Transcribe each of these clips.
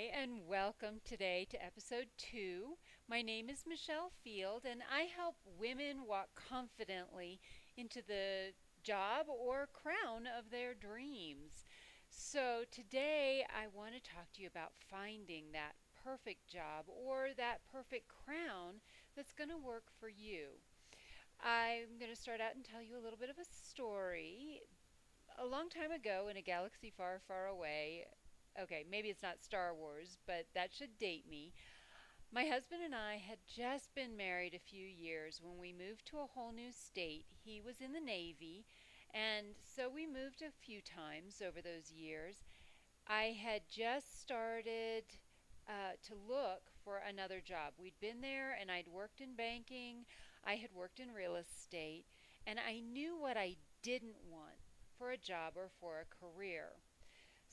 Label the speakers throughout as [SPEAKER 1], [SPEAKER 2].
[SPEAKER 1] Hi, and welcome today to episode 2. My name is Michelle Field, and I help women walk confidently into the job or crown of their dreams. So, today I want to talk to you about finding that perfect job or that perfect crown that's going to work for you. I'm going to start out and tell you a little bit of a story. A long time ago in a galaxy far, far away, okay, maybe it's not Star Wars, but that should date me. My husband and I had just been married a few years when we moved to a whole new state. He was in the Navy, and so we moved a few times over those years. I had just started to look for another job. We'd been there and I'd worked in banking, I had worked in real estate, and I knew what I didn't want for a job or for a career.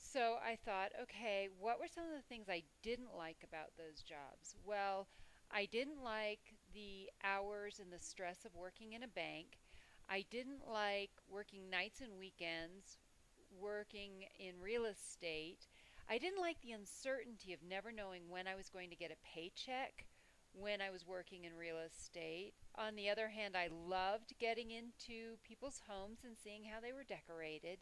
[SPEAKER 1] So I thought, okay, what were some of the things I didn't like about those jobs? Well, I didn't like the hours and the stress of working in a bank. I didn't like working nights and weekends, working in real estate. I didn't like the uncertainty of never knowing when I was going to get a paycheck when I was working in real estate. On the other hand, I loved getting into people's homes and seeing how they were decorated.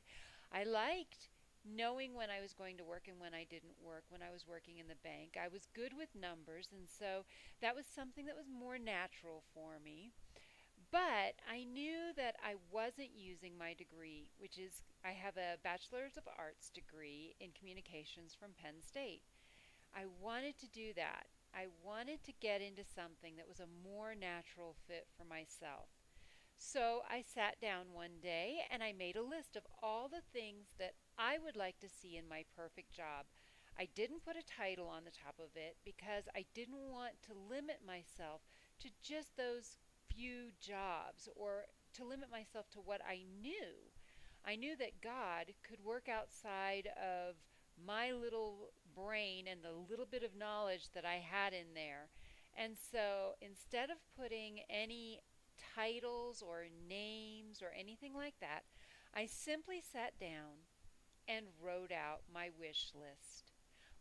[SPEAKER 1] I liked knowing when I was going to work and when I didn't work when I was working in the bank. I was good with numbers, and so that was something that was more natural for me. But I knew that I wasn't using my degree, which is I have a Bachelor's of Arts degree in communications from Penn State. I wanted to do that. I wanted to get into something that was a more natural fit for myself. So I sat down one day and I made a list of all the things that I would like to see in my perfect job. I didn't put a title on the top of it because I didn't want to limit myself to just those few jobs or to limit myself to what I knew. I knew that God could work outside of my little brain and the little bit of knowledge that I had in there. And so instead of putting any titles or names or anything like that, I simply sat down and wrote out my wish list.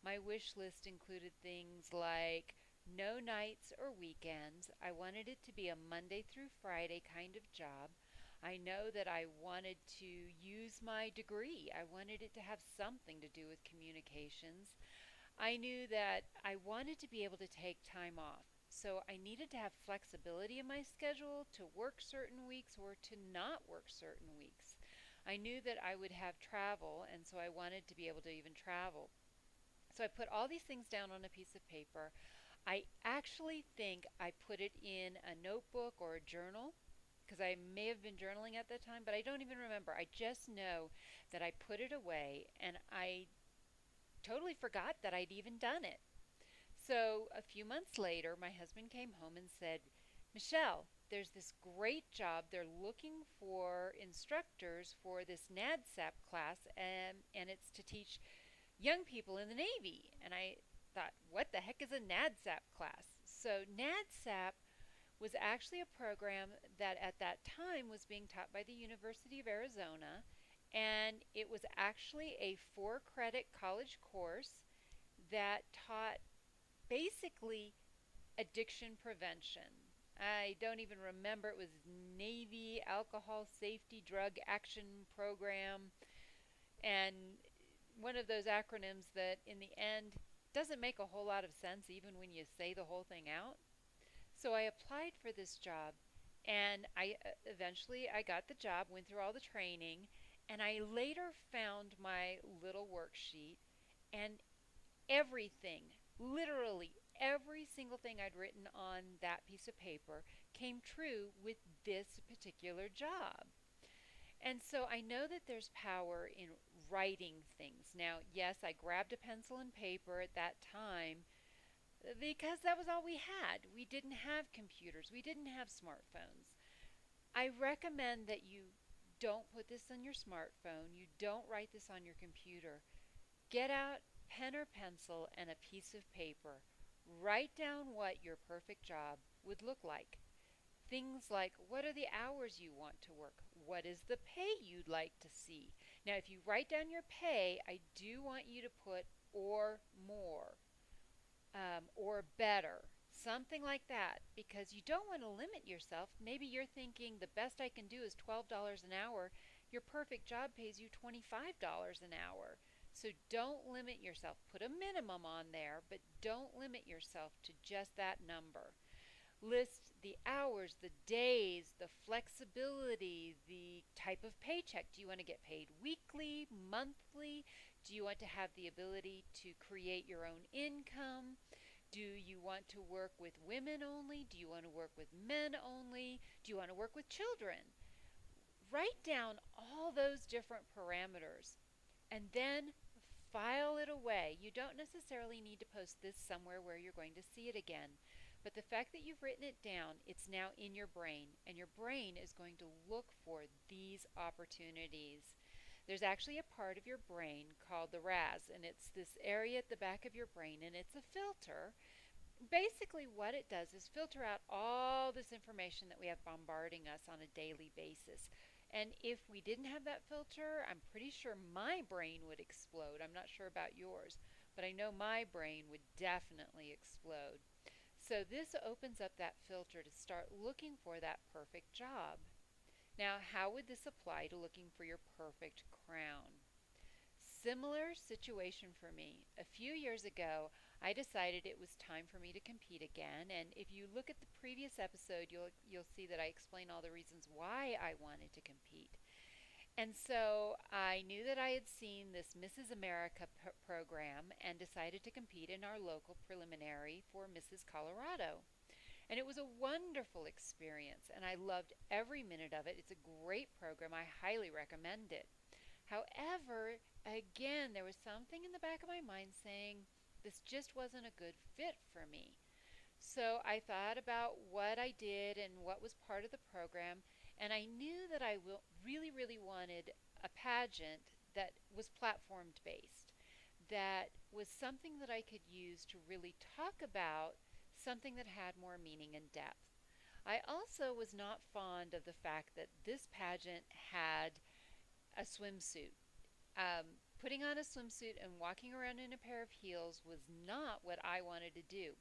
[SPEAKER 1] My wish list included things like no nights or weekends. I wanted it to be a Monday through Friday kind of job. I know that I wanted to use my degree. I wanted it to have something to do with communications. I knew that I wanted to be able to take time off. So I needed to have flexibility in my schedule to work certain weeks or to not work certain weeks. I knew that I would have travel, and so I wanted to be able to even travel. So I put all these things down on a piece of paper. I actually think I put it in a notebook or a journal because I may have been journaling at that time, but I don't even remember. I just know that I put it away and I totally forgot that I'd even done it. So a few months later, my husband came home and said, Michelle, there's this great job. They're looking for instructors for this NADSAP class, and it's to teach young people in the Navy. And I thought, what the heck is a NADSAP class? So NADSAP was actually a program that at that time was being taught by the University of Arizona, and it was actually a 4 credit college course that taught basically addiction prevention. I don't even remember. It was Navy Alcohol Safety Drug Action Program, and one of those acronyms that in the end doesn't make a whole lot of sense even when you say the whole thing out. So I applied for this job, and I eventually I got the job, went through all the training, and I later found my little worksheet, and everything, literally every single thing I'd written on that piece of paper came true with this particular job. And so I know that there's power in writing things. Now, yes, I grabbed a pencil and paper at that time because that was all we had. We didn't have computers, we didn't have smartphones. I recommend that you don't put this on your smartphone, you don't write this on your computer. Get out pen or pencil and a piece of paper. Write down what your perfect job would look like. Things like what are the hours you want to work? What is the pay you'd like to see? Now, if you write down your pay, I do want you to put or more, or better, something like that, because you don't want to limit yourself. Maybe you're thinking the best I can do is $12 an hour. Your perfect job pays you $25 an hour. So don't limit yourself. Put a minimum on there, but don't limit yourself to just that number. List the hours, the days, the flexibility, the type of paycheck. Do you want to get paid weekly, monthly? Do you want to have the ability to create your own income? Do you want to work with women only? Do you want to work with men only? Do you want to work with children? Write down all those different parameters and then file it away. You don't necessarily need to post this somewhere where you're going to see it again. But the fact that you've written it down, it's now in your brain, and your brain is going to look for these opportunities. There's actually a part of your brain called the RAS, and it's this area at the back of your brain, and it's a filter. Basically, what it does is filter out all this information that we have bombarding us on a daily basis. And if we didn't have that filter, I'm pretty sure my brain would explode. I'm not sure about yours, but I know my brain would definitely explode. So this opens up that filter to start looking for that perfect job. Now, how would this apply to looking for your perfect crown? Similar situation for me. A few years ago, I decided it was time for me to compete again, and if you look at the previous episode, you'll see that I explain all the reasons why I wanted to compete. And so I knew that I had seen this Mrs. America program and decided to compete in our local preliminary for Mrs. Colorado. And it was a wonderful experience, and I loved every minute of it. It's a great program. I highly recommend it. However, again, there was something in the back of my mind saying this just wasn't a good fit for me. So I thought about what I did and what was part of the program, and I knew that I really, really wanted a pageant that was platformed based, that was something that I could use to really talk about something that had more meaning and depth. I also was not fond of the fact that this pageant had a swimsuit. Putting on a swimsuit and walking around in a pair of heels was not what I wanted to do.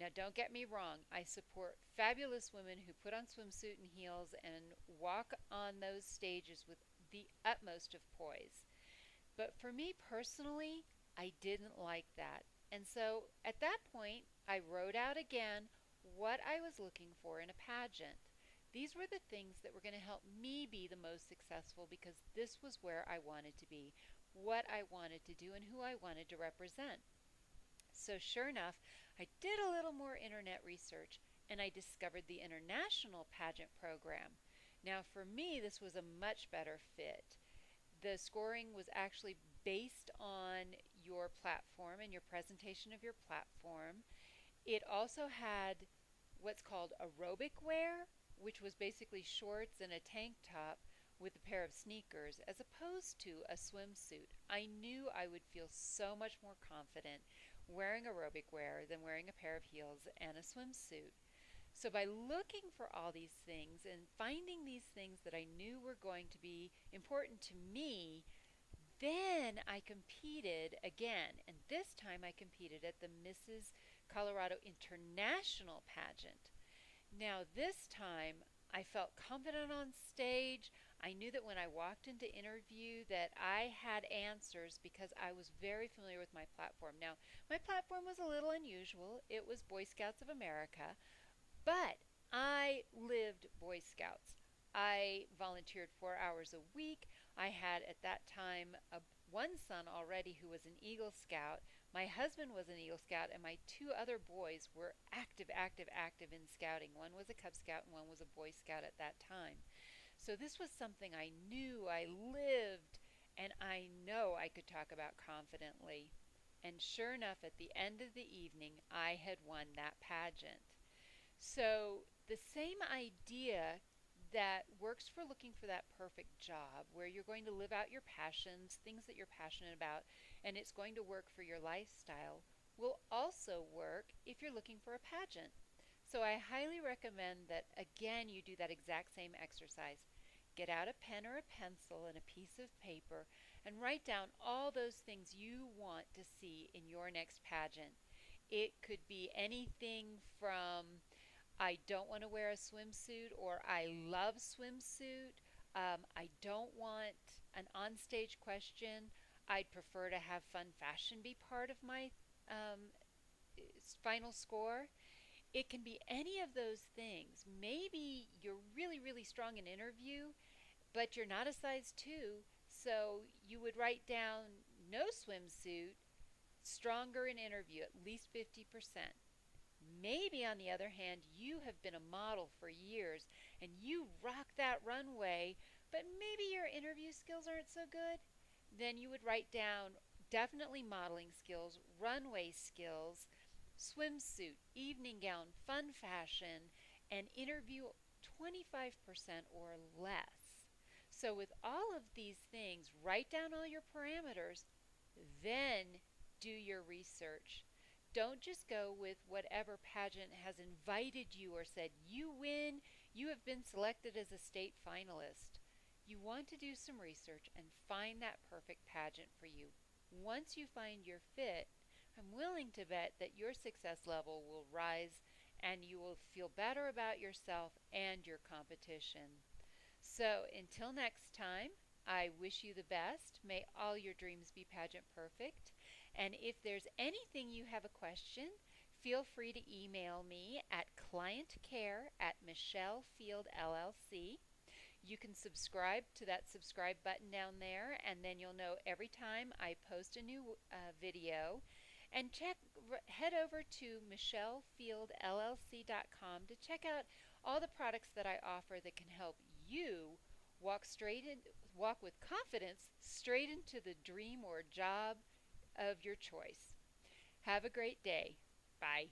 [SPEAKER 1] Now, don't get me wrong. I support fabulous women who put on swimsuit and heels and walk on those stages with the utmost of poise. But for me personally, I didn't like that. And so at that point, I wrote out again what I was looking for in a pageant. These were the things that were going to help me be the most successful because this was where I wanted to be, what I wanted to do, and who I wanted to represent. So sure enough, I did a little more internet research and I discovered the international pageant program. Now for me, this was a much better fit. The scoring was actually based on your platform and your presentation of your platform. It also had what's called aerobic wear, which was basically shorts and a tank top with a pair of sneakers as opposed to a swimsuit. I knew I would feel so much more confident wearing aerobic wear than wearing a pair of heels and a swimsuit. So by looking for all these things and finding these things that I knew were going to be important to me, then I competed again. And this time I competed at the Mrs. Colorado International Pageant. Now this time I felt confident on stage. I knew that when I walked into interview that I had answers because I was very familiar with my platform. Now, my platform was a little unusual. It was Boy Scouts of America, but I lived Boy Scouts. I volunteered 4 hours a week. I had at that time one son already who was an Eagle Scout. My husband was an Eagle Scout, and my two other boys were active in scouting. One was a Cub Scout and one was a Boy Scout at that time. So this was something I knew, I lived, and I know I could talk about confidently. And sure enough, at the end of the evening, I had won that pageant. So the same idea that works for looking for that perfect job where you're going to live out your passions, things that you're passionate about, and it's going to work for your lifestyle, will also work if you're looking for a pageant. So I highly recommend that, again, you do that exact same exercise. Get out a pen or a pencil and a piece of paper. and write down all those things you want to see in your next pageant. It could be anything from I don't want to wear a swimsuit or I love swimsuit. I don't want an onstage question. I'd prefer to have fun fashion be part of my um, final score. It can be any of those things. Maybe you're really, really strong in interview, but you're not a size 2, so you would write down no swimsuit, stronger in interview, at least 50%. Maybe, on the other hand, you have been a model for years and you rock that runway, but maybe your interview skills aren't so good. Then you would write down definitely modeling skills, runway skills, swimsuit, evening gown, fun fashion, and interview 25% or less. So, with all of these things, write down all your parameters, then do your research. Don't just go with whatever pageant has invited you or said, you win, you have been selected as a state finalist. You want to do some research and find that perfect pageant for you. Once you find your fit, I'm willing to bet that your success level will rise and you will feel better about yourself and your competition. So until next time, I wish you the best. May all your dreams be pageant perfect. And if there's anything you have a question, feel free to email me at clientcare at Michelle Field LLC. You can subscribe to that subscribe button down there, and then you'll know every time I post a new video. And head over to michellefieldllc.com to check out all the products that I offer that can help you walk with confidence straight into the dream or job of your choice. Have a great day. Bye.